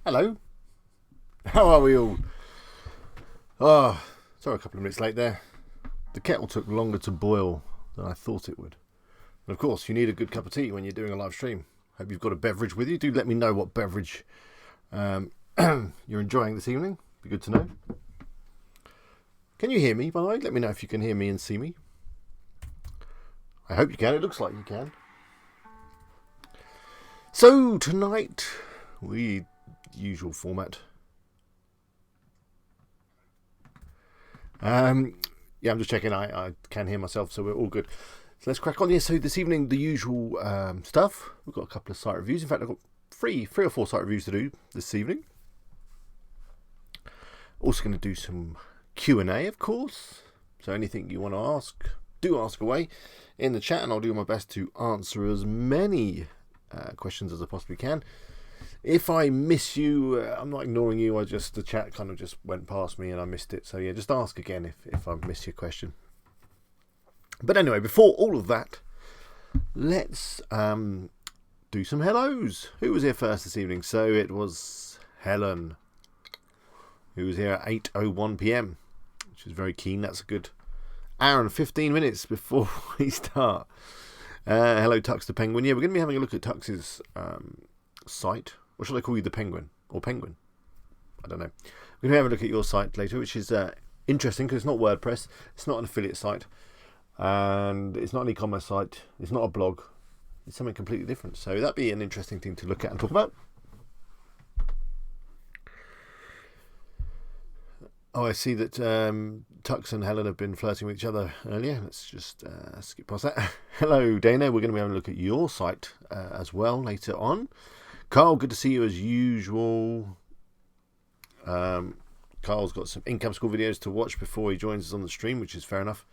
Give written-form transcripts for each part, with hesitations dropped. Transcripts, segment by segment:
Hello, how are we all? Oh, sorry, a couple of minutes late there. The kettle took longer to boil than I thought it would. And of course, you need a good cup of tea when you're doing a live stream. Hope you've got a beverage with you. Do let me know what beverage you're enjoying this evening. Be good to know. Can you hear me, by the way? Let me know if you can hear me and see me. I hope you can. It looks like you can. So, tonight, usual format. Yeah, I'm just checking. I can hear myself, so we're all good. So let's crack on. Yeah, so this evening, the usual stuff. We've got a couple of site reviews. In fact, I've got three or four site reviews to do this evening. Also going to do some Q&A, of course. So anything you want to ask, do ask away in the chat, and I'll do my best to answer as many questions as I possibly can. If I miss you, I'm not ignoring you. The chat kind of just went past me and I missed it. So yeah, just ask again if I missed your question. But anyway, before all of that, let's do some hellos. Who was here first this evening? So it was Helen, who was here at 8:01 p.m, which is very keen. That's a good hour and 15 minutes before we start. Hello, Tux the Penguin. Yeah, we're going to be having a look at Tux's site. Or should I call you the Penguin? Or Penguin? I don't know. We're going to have a look at your site later, which is interesting because it's not WordPress. It's not an affiliate site. And it's not an e-commerce site. It's not a blog. It's something completely different. So that'd be an interesting thing to look at and talk about. Oh, I see that Tux and Helen have been flirting with each other earlier. Let's just skip past that. Hello, Dana. We're going to be having a look at your site as well later on. Carl, good to see you as usual. Carl's got some income school videos to watch before he joins us on the stream, which is fair enough.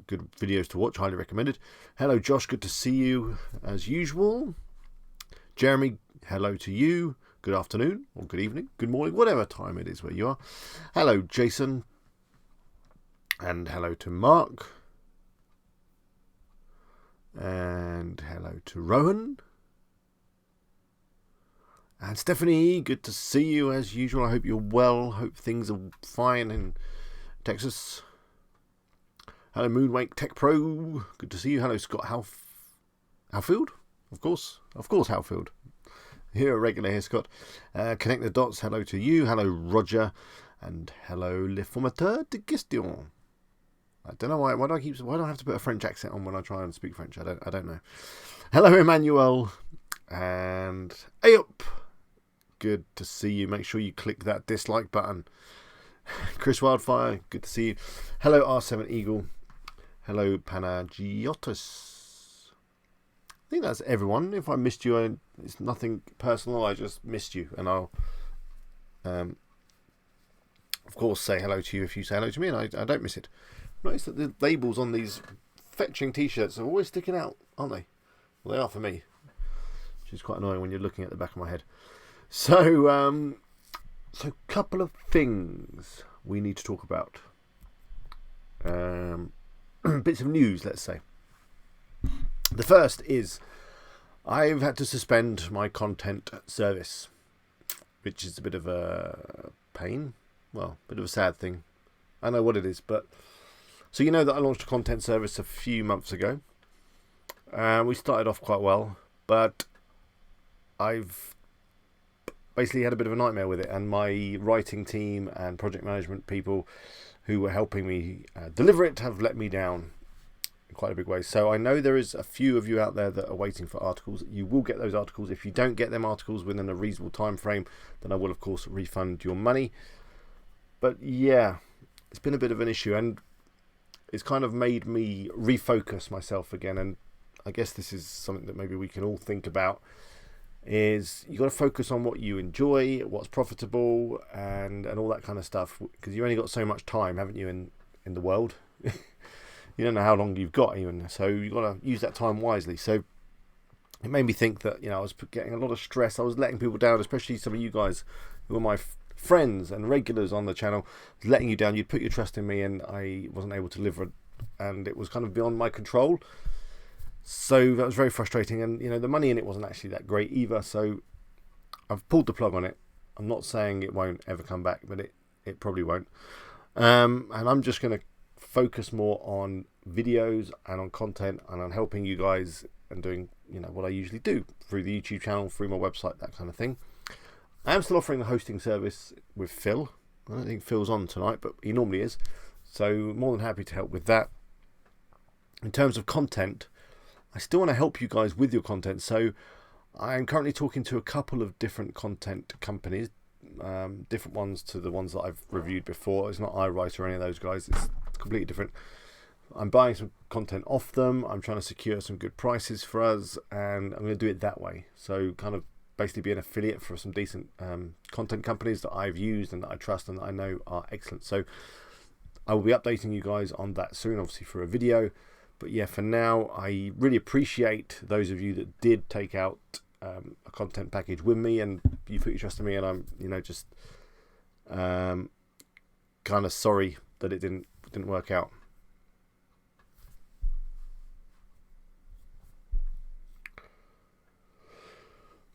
Good videos to watch, highly recommended. Hello, Josh, good to see you as usual. Jeremy, hello to you. Good afternoon, or good evening, good morning, whatever time it is where you are. Hello, Jason. And hello to Mark. And hello to Rowan. And Stephanie, good to see you as usual. I hope you're well. Hope things are fine in Texas. Hello, Moonwake Tech Pro. Good to see you. Hello, Scott Halfield. Of course, Halfield. You're a regular here, Scott. Connect the dots. Hello to you. Hello, Roger. And hello, Le Formateur de Question. I don't know why do I have to put a French accent on when I try and speak French? I don't know. Hello, Emmanuel. And Ayup. Good to see you. Make sure you click that dislike button. Chris Wildfire, good to see you. Hello, R7 Eagle. Hello, Panagiotis. I think that's everyone. If I missed you, it's nothing personal. I just missed you. And I'll, of course, say hello to you if you say hello to me. And I don't miss it. Notice that the labels on these fetching t-shirts are always sticking out, aren't they? Well, they are for me. Which is quite annoying when you're looking at the back of my head. So, couple of things we need to talk about. Bits of news, let's say. The first is I've had to suspend my content service, which is a bit of a pain. Well, a bit of a sad thing. I know what it is, but so you know that I launched a content service a few months ago. We started off quite well, but I've basically had a bit of a nightmare with it, and my writing team and project management people who were helping me deliver it have let me down quite a big way. So I know there is a few of you out there that are waiting for articles. You will get those articles. If you don't get them articles within a reasonable time frame, then I will of course refund your money. But yeah, it's been a bit of an issue, and it's kind of made me refocus myself again. And I guess this is something that maybe we can all think about, is you got to focus on what you enjoy, what's profitable, and all that kind of stuff, because you only got so much time, haven't you, in the world. You don't know how long you've got even, so you've got to use that time wisely. So it made me think that, you know, I was getting a lot of stress. I was letting people down, especially some of you guys who are my friends and regulars on the channel. I was letting you down. You'd put your trust in me, and I wasn't able to deliver, and it was kind of beyond my control. So that was very frustrating, and you know, the money in it wasn't actually that great either. So I've pulled the plug on it. I'm not saying it won't ever come back, but it probably won't. And I'm just going to focus more on videos and on content and on helping you guys and doing, you know, what I usually do through the YouTube channel, through my website, that kind of thing. I am still offering the hosting service with Phil. I don't think Phil's on tonight, but he normally is. So more than happy to help with that. In terms of content, I still want to help you guys with your content. So I'm currently talking to a couple of different content companies, different ones to the ones that I've reviewed before. It's not iWriter or any of those guys. It's completely different. I'm buying some content off them. I'm trying to secure some good prices for us, and I'm going to do it that way. So kind of basically be an affiliate for some decent content companies that I've used and that I trust and that I know are excellent. So I will be updating you guys on that soon, obviously for a video. But yeah, for now, I really appreciate those of you that did take out a content package with me, and you put your trust in me, and I'm, you know, just kind of sorry that it didn't work out.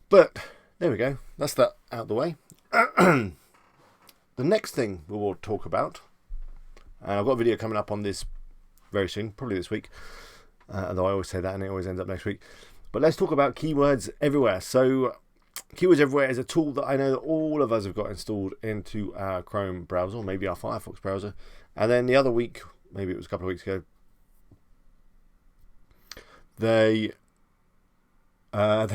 But there we go. That's that out of the way. The next thing we will talk about, and I've got a video coming up on this very soon, probably this week, although I always say that and it always ends up next week. But let's talk about Keywords Everywhere. So Keywords Everywhere is a tool that I know that all of us have got installed into our Chrome browser, or maybe our Firefox browser. And then the other week, maybe it was a couple of weeks ago, they are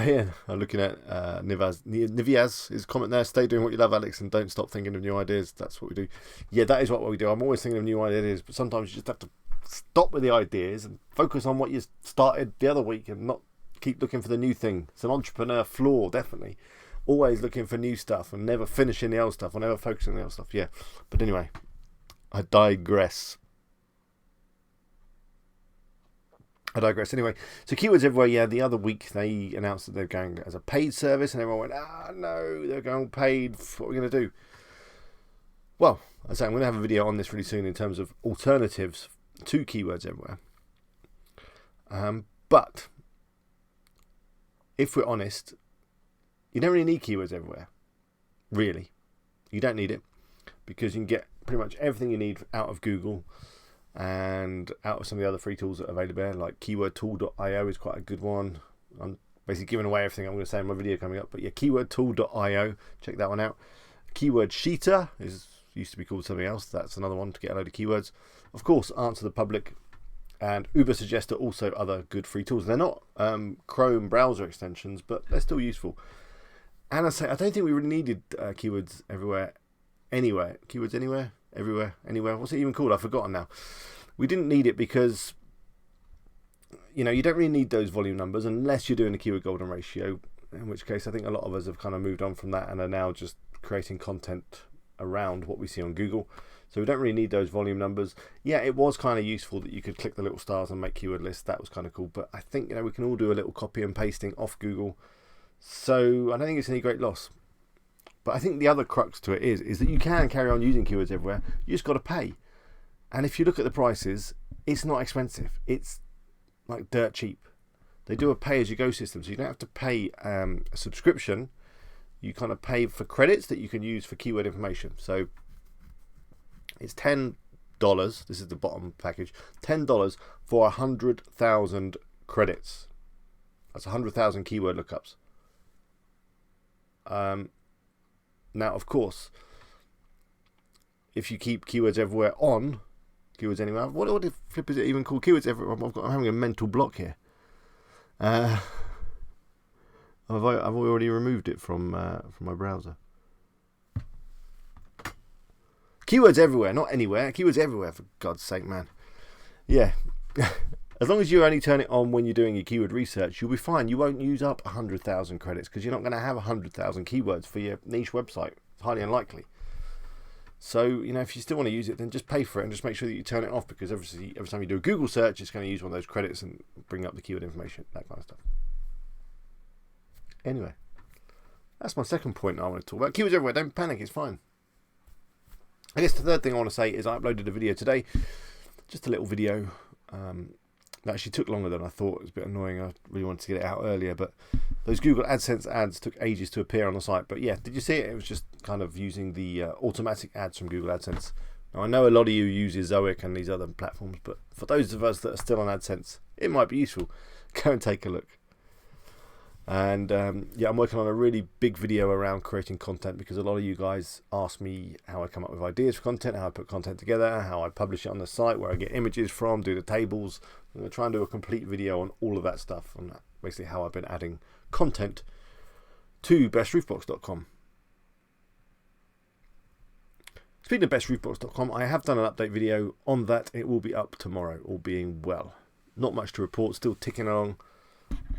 looking at Niviaz, his comment there: stay doing what you love, Alex, and don't stop thinking of new ideas. That's what we do. Yeah, that is what we do. I'm always thinking of new ideas, but sometimes you just have to stop with the ideas and focus on what you started the other week and not keep looking for the new thing. It's an entrepreneur flaw, definitely. Always looking for new stuff and never finishing the old stuff or never focusing on the old stuff. Yeah, but anyway, I digress. Anyway, so Keywords Everywhere, yeah, the other week they announced that they're going as a paid service, and everyone went, no, they're going paid. What are we going to do? Well, as I say, I'm going to have a video on this really soon in terms of alternatives to Keywords Everywhere. But if we're honest, you don't really need Keywords Everywhere. Really. You don't need it, because you can get pretty much everything you need out of Google and out of some of the other free tools that are available there, like keywordtool.io is quite a good one. I'm basically giving away everything I'm going to say in my video coming up, but yeah, keywordtool.io, check that one out. Keyword Sheeter used to be called something else. That's another one to get a load of keywords. Of course, Answer the Public and Ubersuggest are also other good free tools. They're not Chrome browser extensions, but they're still useful. And I say, I don't think we really needed Keywords Everywhere anywhere. Keywords Anywhere? Everywhere? Anywhere? What's it even called? I've forgotten now. We didn't need it because, you know, you don't really need those volume numbers unless you're doing a keyword golden ratio, in which case I think a lot of us have kind of moved on from that and are now just creating content around what we see on Google. So we don't really need those volume numbers. Yeah, it was kind of useful that you could click the little stars and make keyword lists. That was kind of cool. But I think, you know, we can all do a little copy and pasting off Google. So I don't think it's any great loss. But I think the other crux to it is that you can carry on using Keywords Everywhere. You just got to pay. And if you look at the prices, it's not expensive. It's like dirt cheap. They do a pay-as-you-go system, so you don't have to pay a subscription. You kind of pay for credits that you can use for keyword information. So it's $10. This is the bottom package. $10 for 100,000 credits. That's 100,000 keyword lookups. Now, of course, if you keep Keywords Everywhere on, Keywords anywhere. What the flip is it even called? Keywords everywhere. I'm having a mental block here. I've already removed it from my browser. Keywords everywhere, not anywhere. Keywords everywhere, for God's sake, man. Yeah. As long as you only turn it on when you're doing your keyword research, you'll be fine. You won't use up 100,000 credits because you're not going to have 100,000 keywords for your niche website. It's highly unlikely. So, you know, if you still want to use it, then just pay for it and just make sure that you turn it off, because every time you do a Google search, it's going to use one of those credits and bring up the keyword information, that kind of stuff. Anyway, that's my second point I want to talk about. Keywords everywhere. Don't panic. It's fine. I guess the third thing I want to say is I uploaded a video today, just a little video that actually took longer than I thought. It was a bit annoying. I really wanted to get it out earlier, but those Google AdSense ads took ages to appear on the site. But yeah, did you see it? It was just kind of using the automatic ads from Google AdSense. Now, I know a lot of you use Zoic and these other platforms, but for those of us that are still on AdSense, it might be useful. Go and take a look. And yeah, I'm working on a really big video around creating content, because a lot of you guys ask me how I come up with ideas for content, how I put content together, how I publish it on the site, where I get images from, do the tables. I'm going to try and do a complete video on all of that stuff, on basically how I've been adding content to bestroofbox.com. Speaking of bestroofbox.com, I have done an update video on that. It will be up tomorrow, all being well. Not much to report, still ticking along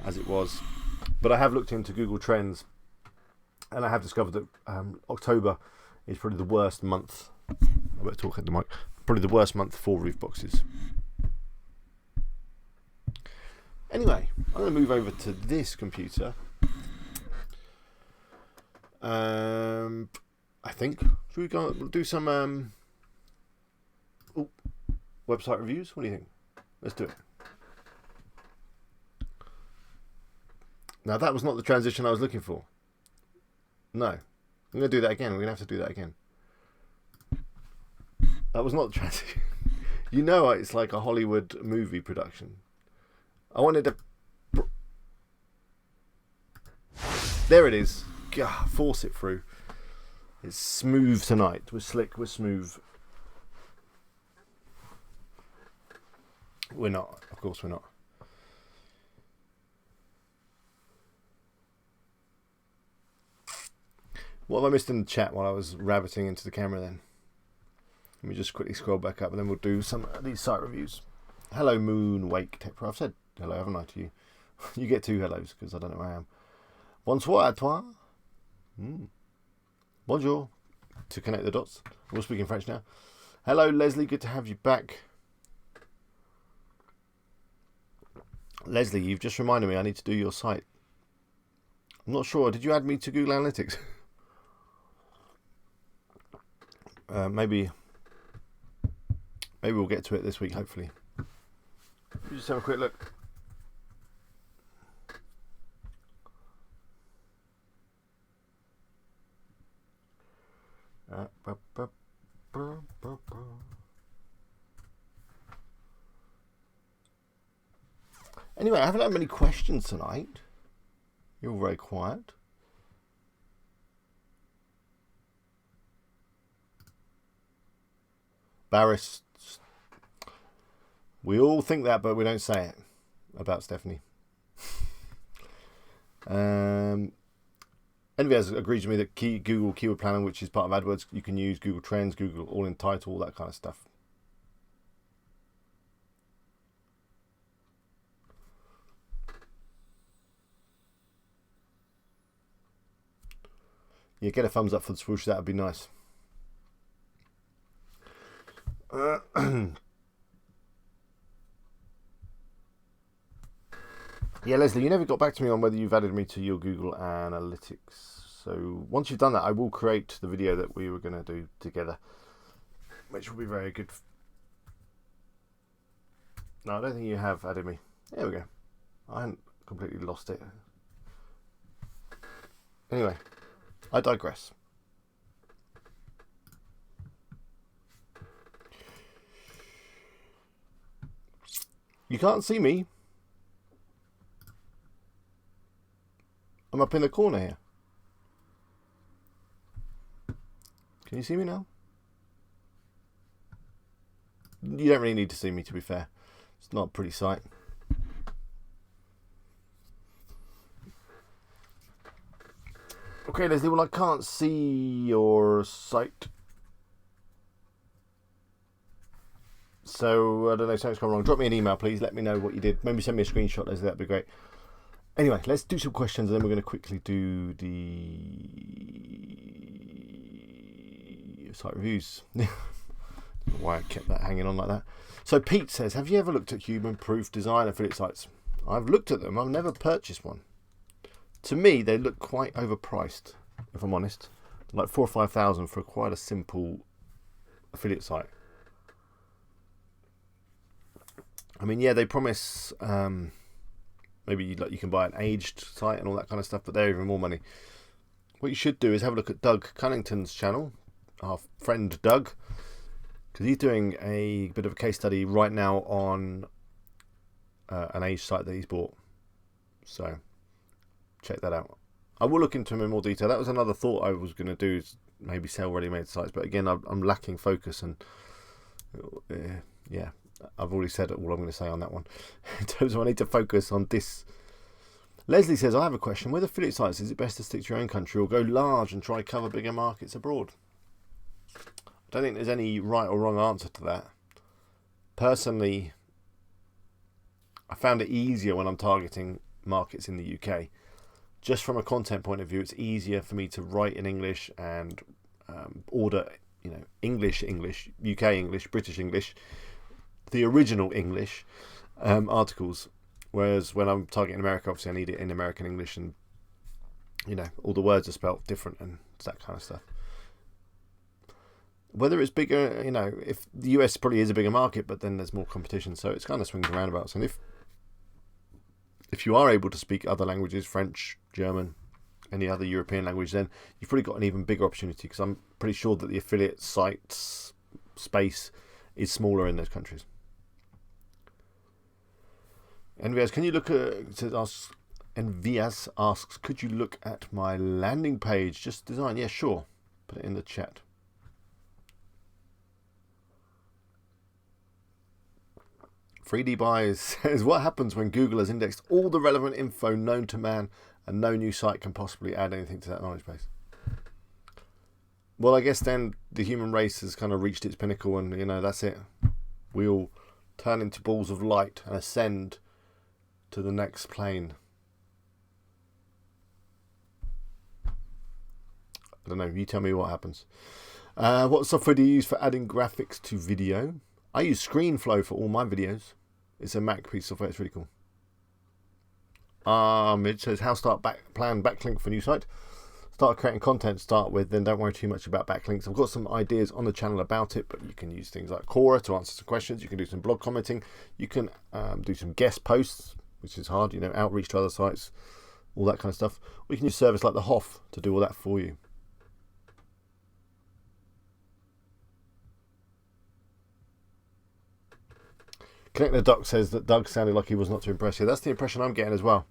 as it was. But I have looked into Google Trends, and I have discovered that October is probably the worst month. I better talk at the mic. Probably the worst month for roof boxes. Anyway, I'm going to move over to this computer. I think. Should we go do some website reviews? What do you think? Let's do it. Now, that was not the transition I was looking for. No. I'm going to do that again. We're going to have to do that again. That was not the transition. You know, it's like a Hollywood movie production. I wanted to... There it is. God, force it through. It's smooth tonight. We're slick. We're smooth. We're not. Of course we're not. What have I missed in the chat while I was rabbiting into the camera then? Let me just quickly scroll back up and then we'll do some of these site reviews. Hello, Moonwake Tech Pro. I've said hello, haven't I, to you? You get two hellos because I don't know where I am. Bonsoir à toi. Bonjour. To connect the dots. We'll speak in French now. Hello, Leslie. Good to have you back. Leslie, you've just reminded me I need to do your site. I'm not sure. Did you add me to Google Analytics? Maybe we'll get to it this week, hopefully. Just have a quick look. Anyway, I haven't had many questions tonight. You're very quiet. Barris. We all think that, but we don't say it about Stephanie. Envy has agreed with me that Google Keyword Planner, which is part of AdWords, you can use Google Trends, Google All in Title, all that kind of stuff. Yeah, get a thumbs up for the swoosh. That would be nice. Yeah, Leslie, you never got back to me on whether you've added me to your Google Analytics. So once you've done that, I will create the video that we were going to do together, which will be very good. No, I don't think you have added me. There we go. I haven't completely lost it. Anyway, I digress. You can't see me. I'm up in the corner here. Can you see me now? You don't really need to see me, to be fair. It's not a pretty sight. Okay, Leslie, well, I can't see your site. So, I don't know, something's gone wrong. Drop me an email, please. Let me know what you did. Maybe send me a screenshot, Leslie. That'd be great. Anyway, let's do some questions, and then we're going to quickly do the site reviews. I don't know why I kept that hanging on like that. So, Pete says, have you ever looked at human-proof design affiliate sites? I've looked at them. I've never purchased one. To me, they look quite overpriced, if I'm honest. Like 4,000 or 5,000 for quite a simple affiliate site. I mean, yeah, they promise maybe like you can buy an aged site and all that kind of stuff, but they're even more money. What you should do is have a look at Doug Cunnington's channel, our friend Doug, because he's doing a bit of a case study right now on an aged site that he's bought. So check that out. I will look into him in more detail. That was another thought I was going to do, is maybe sell ready-made sites, but again, I'm lacking focus, and yeah, I've already said all I'm going to say on that one. In terms of I need to focus on this. Leslie says, I have a question. With affiliate sites, is it best to stick to your own country or go large and try cover bigger markets abroad? I don't think there's any right or wrong answer to that. Personally, I found it easier when I'm targeting markets in the UK. Just from a content point of view, it's easier for me to write in English and order, English, UK English, British English, the original English articles. Whereas when I'm targeting America, obviously I need it in American English, and all the words are spelt different and that kind of stuff. Whether it's bigger, if the US probably is a bigger market, but then there's more competition, so it's kind of swings and roundabouts. And if you are able to speak other languages, French, German, any other European language, then you've probably got an even bigger opportunity, because I'm pretty sure that the affiliate sites space is smaller in those countries. Envias, can you look at, Envias asks, could you look at my landing page? Just design. Yeah, sure. Put it in the chat. Freedy Buys says, what happens when Google has indexed all the relevant info known to man and no new site can possibly add anything to that knowledge base? Well, I guess then the human race has kind of reached its pinnacle, and that's it. We all turn into balls of light and ascend to the next plane. I don't know, you tell me what happens. What software do you use for adding graphics to video? I use ScreenFlow for all my videos. It's a Mac piece of software. It's really cool. It says, how plan backlink for new site? Start creating content to start with, then don't worry too much about backlinks. I've got some ideas on the channel about it, but you can use things like Quora to answer some questions. You can do some blog commenting. You can do some guest posts, which is hard, outreach to other sites, all that kind of stuff. We can use a service like the Hoff to do all that for you. Connect the Doc says that Doug sounded like he was not too impressed. Yeah, that's the impression I'm getting as well.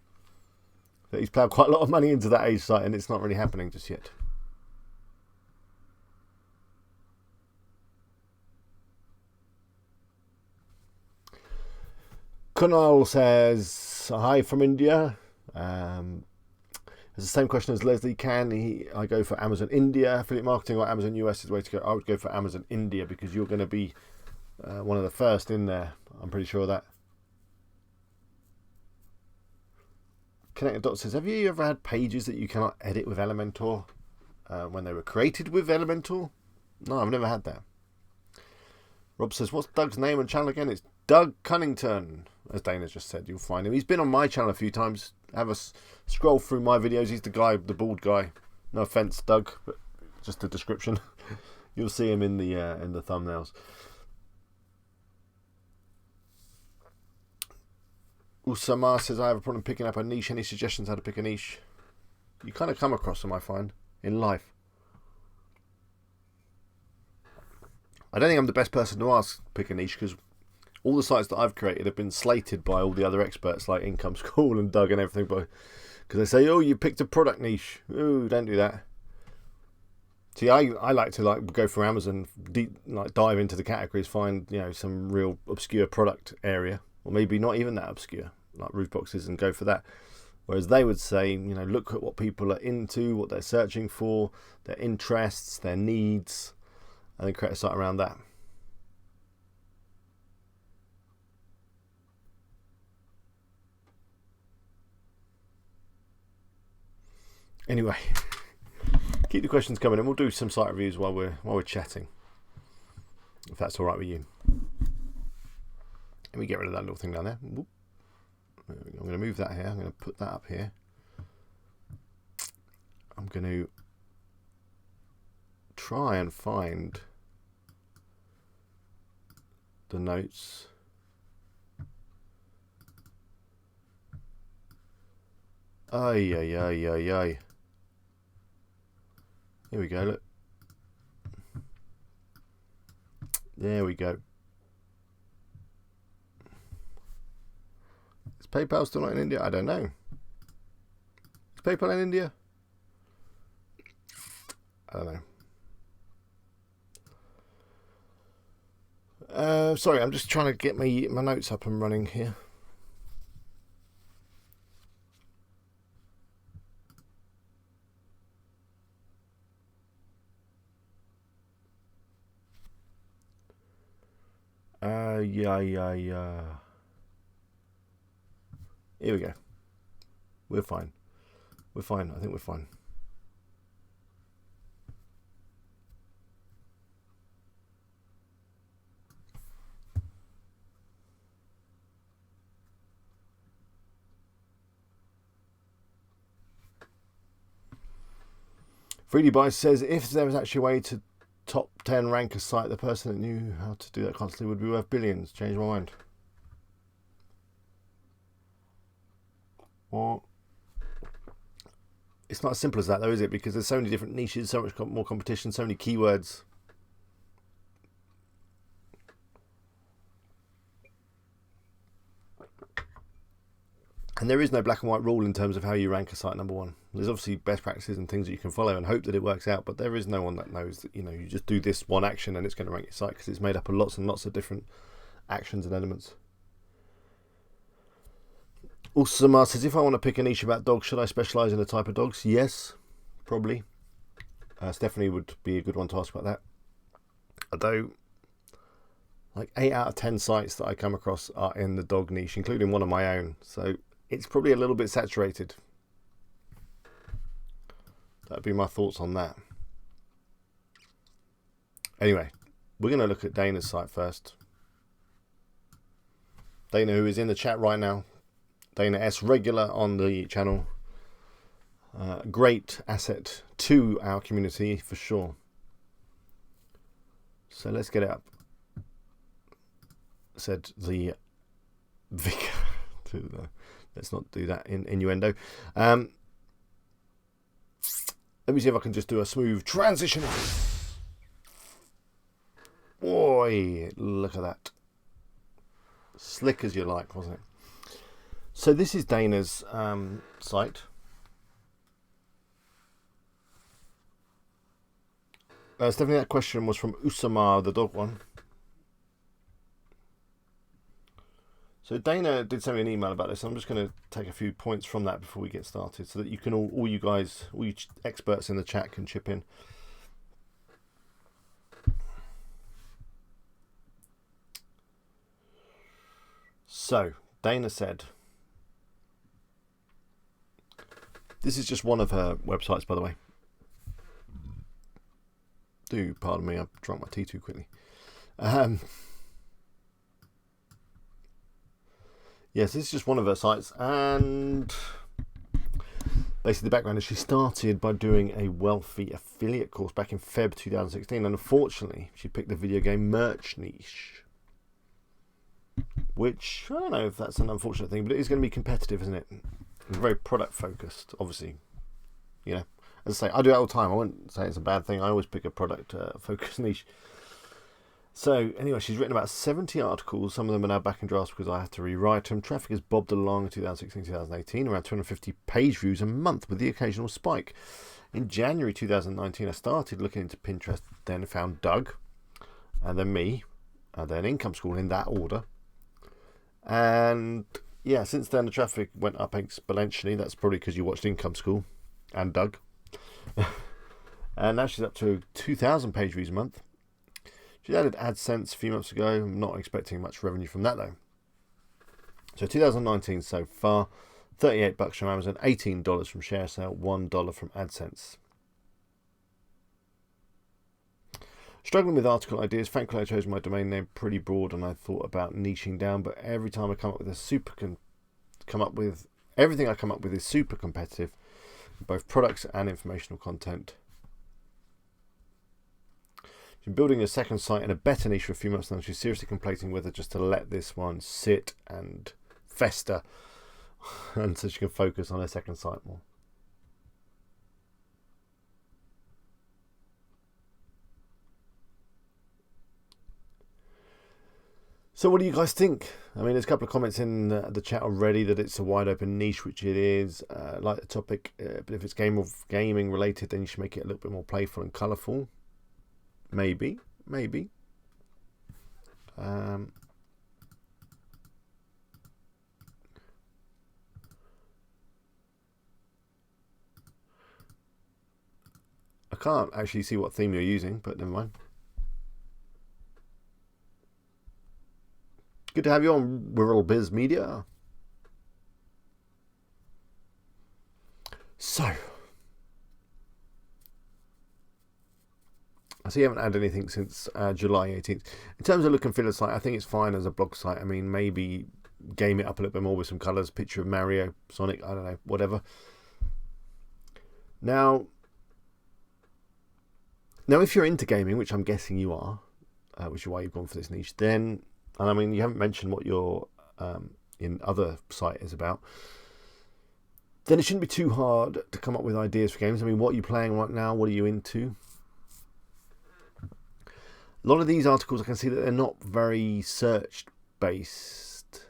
That he's ploughed quite a lot of money into that age site and it's not really happening just yet. Kunal says, hi from India. It's the same question as Leslie. I go for Amazon India affiliate marketing or Amazon US is the way to go? I would go for Amazon India, because you're going to be one of the first in there. I'm pretty sure of that. Connected Dot says, have you ever had pages that you cannot edit with Elementor when they were created with Elementor? No, I've never had that. Rob says, what's Doug's name and channel again? It's Doug Cunnington, as Dana just said. You'll find him. He's been on my channel a few times. Have a scroll through my videos. He's the bald guy. No offense, Doug, but just a description. You'll see him in the thumbnails. Usama says, I have a problem picking up a niche. Any suggestions how to pick a niche? You kind of come across them, I find, in life. I don't think I'm the best person to ask pick a niche, because all the sites that I've created have been slated by all the other experts like Income School and Doug and everything, because they say, oh, you picked a product niche. Oh, don't do that. See, I like to go for Amazon, dive into the categories, find some real obscure product area, or maybe not even that obscure, like roof boxes, and go for that. Whereas they would say, look at what people are into, what they're searching for, their interests, their needs, and then create a site around that. Anyway, keep the questions coming, and we'll do some site reviews while we're chatting, if that's all right with you. Let me get rid of that little thing down there. Whoop. I'm going to move that here. I'm going to put that up here. I'm going to try and find the notes. Ay, ay, ay, ay, ay. Here we go, look. There we go. Is PayPal still not in India? I don't know. Is PayPal in India? I don't know. Sorry, I'm just trying to get my notes up and running here. Yeah. Here we go. We're fine. We're fine. I think we're fine. Freely Buy says, if there was actually a way to top 10 rank a site, the person that knew how to do that constantly would be worth billions. Change my mind. Well, it's not as simple as that though, is it? Because there's so many different niches, so much more competition, so many keywords. And there is no black and white rule in terms of how you rank a site number one. There's obviously best practices and things that you can follow and hope that it works out, but there is no one that knows that, you just do this one action and it's going to rank your site, because it's made up of lots and lots of different actions and elements. Also, Samar says, if I want to pick a niche about dogs, should I specialise in the type of dogs? Yes, probably. Stephanie would be a good one to ask about that. Although, like 8 out of 10 sites that I come across are in the dog niche, including one of my own. So it's probably a little bit saturated. That'd be my thoughts on that. Anyway, we're going to look at Dana's site first. Dana, who is in the chat right now. Dana S, regular on the channel. Great asset to our community for sure. So let's get it up. Said the vicar. Let's not do that in innuendo. Let me see if I can just do a smooth transition. Boy, look at that. Slick as you like, wasn't it? So this is Dana's site. Stephanie, that question was from Usama, the dog one. So Dana did send me an email about this. I'm just going to take a few points from that before we get started, so that you can all you guys, all you experts in the chat can chip in. So Dana said, this is just one of her websites, by the way. Do pardon me, I drank my tea too quickly. Yes, this is just one of her sites, and basically the background is she started by doing a wealthy affiliate course back in Feb 2016, and unfortunately she picked the video game merch niche, which I don't know if that's an unfortunate thing, but it is going to be competitive, isn't it? It's very product focused, obviously. As I say, I do it all the time. I wouldn't say it's a bad thing. I always pick a product focused niche. So anyway, she's written about 70 articles. Some of them are now back in drafts because I have to rewrite them. Traffic has bobbed along in 2016, 2018, around 250 page views a month with the occasional spike. In January 2019, I started looking into Pinterest, then found Doug, and then me, and then Income School in that order. And yeah, since then the traffic went up exponentially. That's probably because you watched Income School and Doug. And now she's up to 2,000 page views a month. She added AdSense a few months ago. I'm not expecting much revenue from that though. So 2019 so far, $38 from Amazon, $18 from ShareSale, $1 from AdSense. Struggling with article ideas. Thankfully I chose my domain name pretty broad and I thought about niching down, but every time I come up with everything I come up with is super competitive, both products and informational content. She's been building a second site in a better niche for a few months now. She's seriously contemplating whether just to let this one sit and fester and so she can focus on her second site more. So what do you guys think? I mean, there's a couple of comments in the chat already that it's a wide open niche, which it is. Like the topic, but if it's gaming related, then you should make it a little bit more playful and colourful. Maybe. I can't actually see what theme you're using, but never mind. Good to have you on Rural Biz Media. So, I see you haven't added anything since July 18th. In terms of look and feel of the site, I think it's fine as a blog site. I mean, maybe game it up a little bit more with some colours, picture of Mario, Sonic, I don't know, whatever. Now if you're into gaming, which I'm guessing you are, which is why you've gone for this niche, then, and I mean, you haven't mentioned what your in other site is about, then it shouldn't be too hard to come up with ideas for games. I mean, what are you playing right now? What are you into? A lot of these articles, I can see that they're not very search based.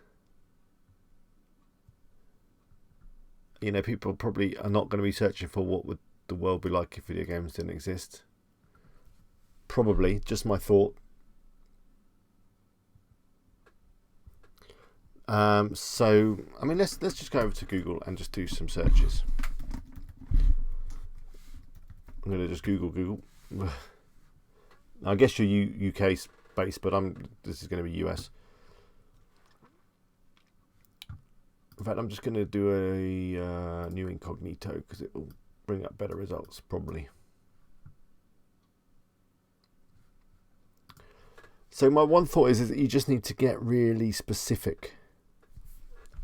You know, people probably are not going to be searching for what would the world be like if video games didn't exist. Probably, just my thought. So, I mean, let's just go over to Google and just do some searches. I'm going to just Google. I guess you're UK based, but this is going to be US. In fact, I'm just going to do a new incognito because it will bring up better results, probably. So my one thought is that you just need to get really specific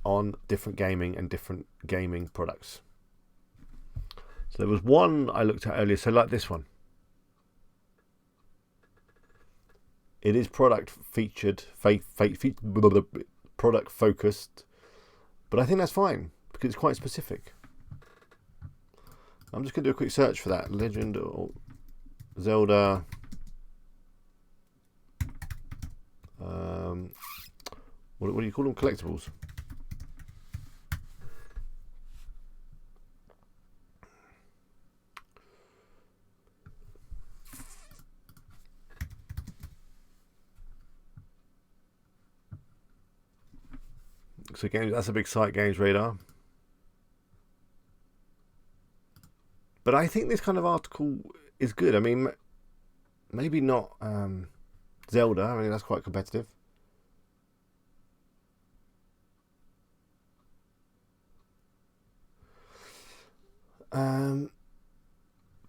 on different gaming and different gaming products. So there was one I looked at earlier, so like this one. It is product featured, product focused, but I think that's fine because it's quite specific. I'm just going to do a quick search for that. Legend or Zelda. What do you call them? Collectibles. So games, that's a big site, Games Radar. But I think this kind of article is good. I mean, maybe not Zelda. I mean, that's quite competitive.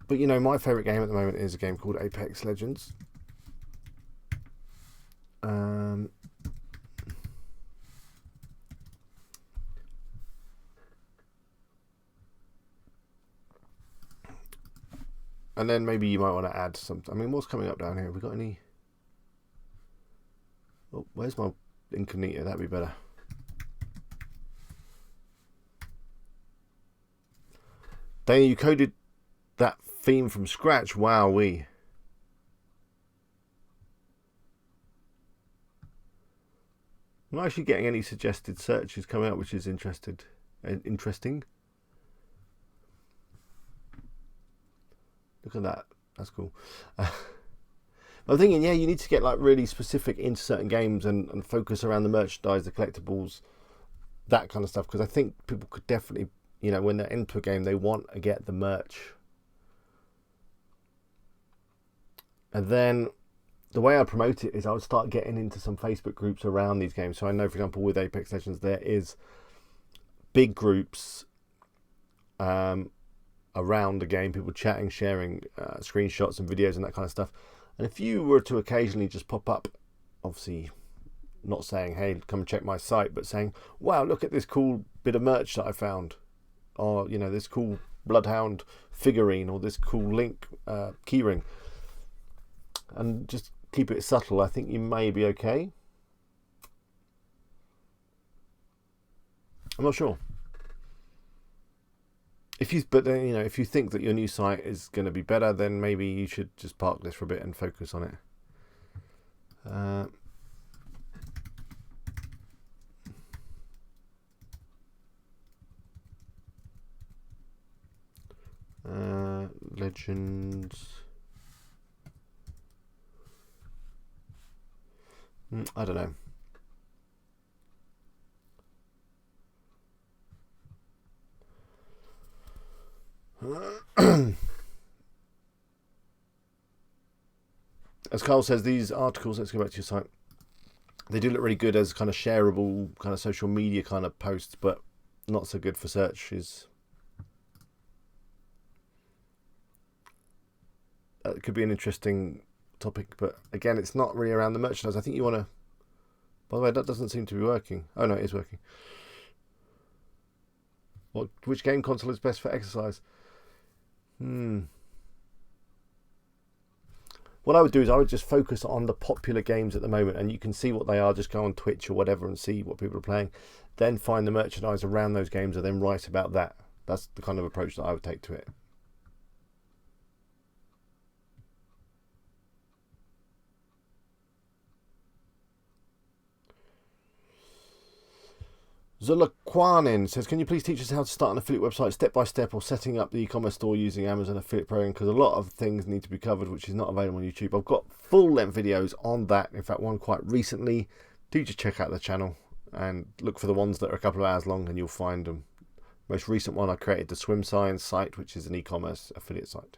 But you know, my favourite game at the moment is a game called Apex Legends. And then maybe you might want to add something. I mean, what's coming up down here? Have we got any? Oh, where's my incognito? That'd be better. Daniel, you coded that theme from scratch. Wowee. I'm not actually getting any suggested searches coming up, which is interesting. Look at that. That's cool. I'm thinking, yeah, you need to get like really specific into certain games and focus around the merchandise, the collectibles, that kind of stuff. Because I think people could definitely, you know, when they're into a game, they want to get the merch. And then the way I promote it is I would start getting into some Facebook groups around these games. So I know, for example, with Apex Legends, there is big groups around the game, people chatting, sharing screenshots and videos and that kind of stuff. And if you were to occasionally just pop up, obviously not saying, hey, come check my site, but saying, wow, look at this cool bit of merch that I found, or, you know, this cool Bloodhound figurine, or this cool Link keyring, and just keep it subtle, I think you may be okay. I'm not sure. But you know, if you think that your new site is going to be better, then maybe you should just park this for a bit and focus on it. Legends. I don't know. As Carl says, these articles, let's go back to your site, they do look really good as kind of shareable, kind of social media kind of posts, but not so good for searches. It could be an interesting topic, but again, it's not really around the merchandise. I think you want to... By the way, that doesn't seem to be working. Oh no, it is working. Which game console is best for exercise? What I would do is I would just focus on the popular games at the moment, and you can see what they are. Just go on Twitch or whatever and see what people are playing. Then find the merchandise around those games and then write about that. That's the kind of approach that I would take to it. Zulakwanin says, can you please teach us how to start an affiliate website step by step, or setting up the e-commerce store using Amazon affiliate program? Because a lot of things need to be covered, which is not available on YouTube. I've got full-length videos on that. In fact, one quite recently. Do just check out the channel and look for the ones that are a couple of hours long, and you'll find them. Most recent one, I created the Swim Science site, which is an e-commerce affiliate site.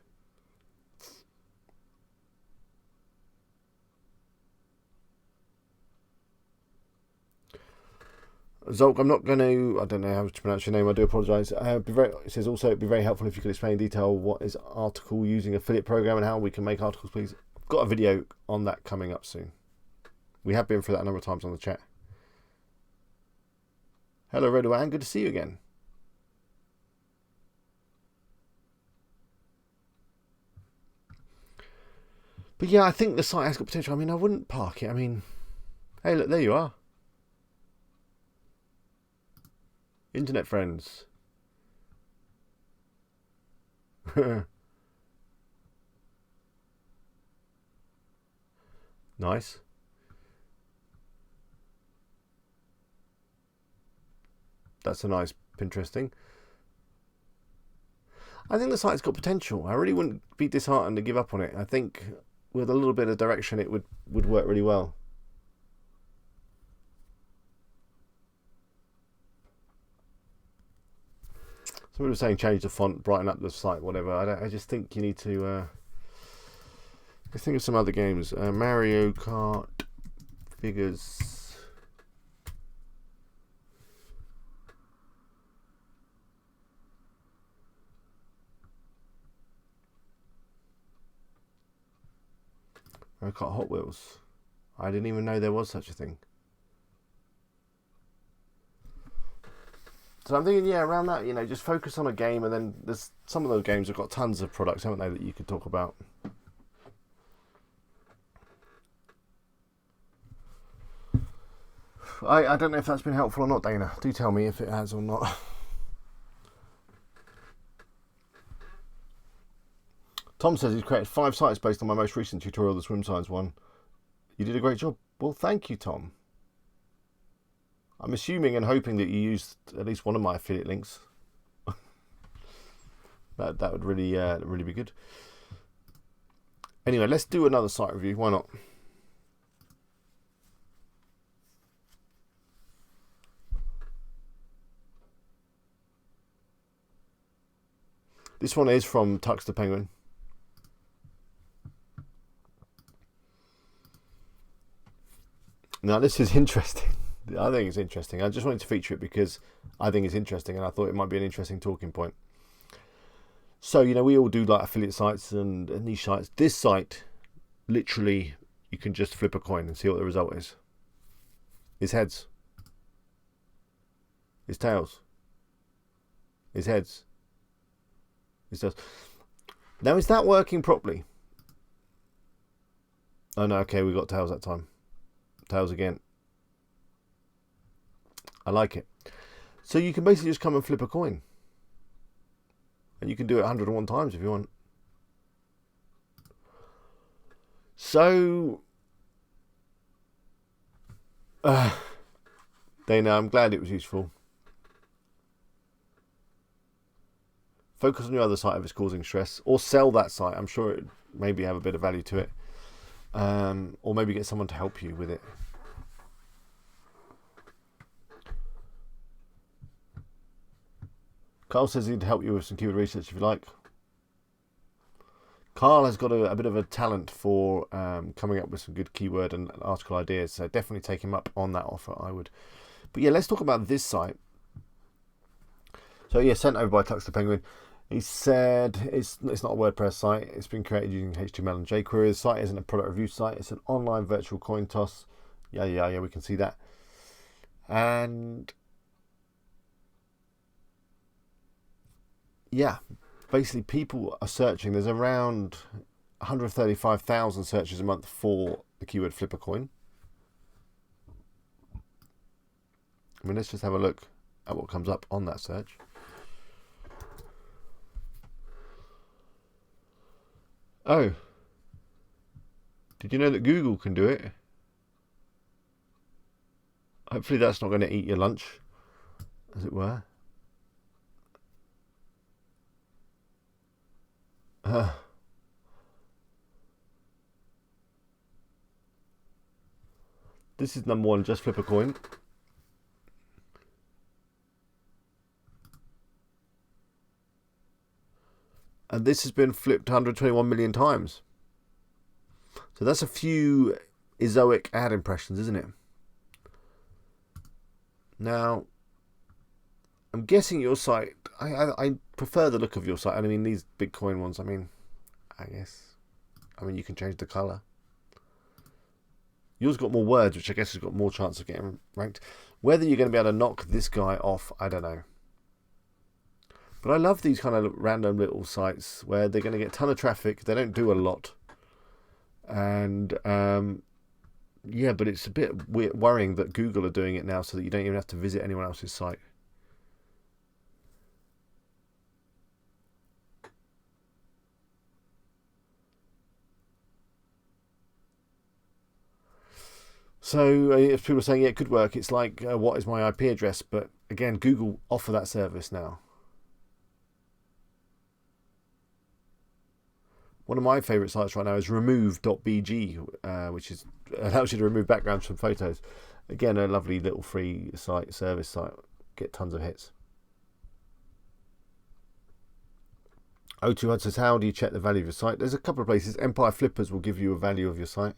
Zolk, I'm not going to, I don't know how to pronounce your name, I do apologise. It says also it'd be very helpful if you could explain in detail what is article using affiliate program and how we can make articles, please. I've got a video on that coming up soon. We have been through that a number of times on the chat. Hello, Redwan, good to see you again. But yeah, I think the site has got potential. I mean, I wouldn't park it. I mean, hey, look, there you are. Internet friends. Nice. That's a nice Pinterest thing. I think the site's got potential. I really wouldn't be disheartened to give up on it. I think with a little bit of direction it would work really well. Somebody was saying change the font, brighten up the site, whatever. I just think you need to... let's think of some other games. Mario Kart, figures. Mario Kart Hot Wheels. I didn't even know there was such a thing. So I'm thinking, yeah, around that, you know, just focus on a game, and then there's some of those games have got tons of products, haven't they, that you could talk about. I don't know if that's been helpful or not, Dana. Do tell me if it has or not. Tom says he's created 5 sites based on my most recent tutorial, the Swim Science one. You did a great job. Well, thank you, Tom. I'm assuming and hoping that you used at least one of my affiliate links. that would really be good. Anyway, let's do another site review. Why not? This one is from Tux the Penguin. Now this is interesting. I think it's interesting. I just wanted to feature it because I think it's interesting and I thought it might be an interesting talking point. So, you know, we all do like affiliate sites and niche sites. This site, literally, you can just flip a coin and see what the result is. It's heads. It's tails. It's heads. It's tails. Now, is that working properly? Oh no, okay, we got tails that time. Tails again. I like it. So you can basically just come and flip a coin. And you can do it 101 times if you want. So, Dana, I'm glad it was useful. Focus on your other site if it's causing stress. Or sell that site. I'm sure it maybe have a bit of value to it. Or maybe get someone to help you with it. Carl says he'd help you with some keyword research if you like. Carl has got a bit of a talent for coming up with some good keyword and article ideas, so definitely take him up on that offer, I would. But yeah, let's talk about this site. So yeah, sent over by Tux the Penguin. He said it's not a WordPress site. It's been created using HTML and jQuery. The site isn't a product review site. It's an online virtual coin toss. Yeah, we can see that. And yeah, basically people are searching. There's around 135,000 searches a month for the keyword flip a coin. I mean, let's just have a look at what comes up on that search. Oh, did you know that Google can do it? Hopefully that's not going to eat your lunch, as it were. This is number one, just flip a coin. And this has been flipped 121 million times. So that's a few ezoic ad impressions, isn't it? Now, I'm guessing your site, I prefer the look of your site. I mean, these Bitcoin ones, I mean, you can change the colour. Yours got more words, which I guess has got more chance of getting ranked. Whether you're going to be able to knock this guy off, I don't know. But I love these kind of random little sites where they're going to get a ton of traffic. They don't do a lot. And, yeah, but it's a bit worrying that Google are doing it now so that you don't even have to visit anyone else's site. So if people are saying, yeah, it could work, it's like, what is my IP address? But again, Google offer that service now. One of my favourite sites right now is remove.bg, which allows you to remove backgrounds from photos. Again, a lovely little free service site. Get tons of hits. O2HUD says, how do you check the value of your site? There's a couple of places. Empire Flippers will give you a value of your site.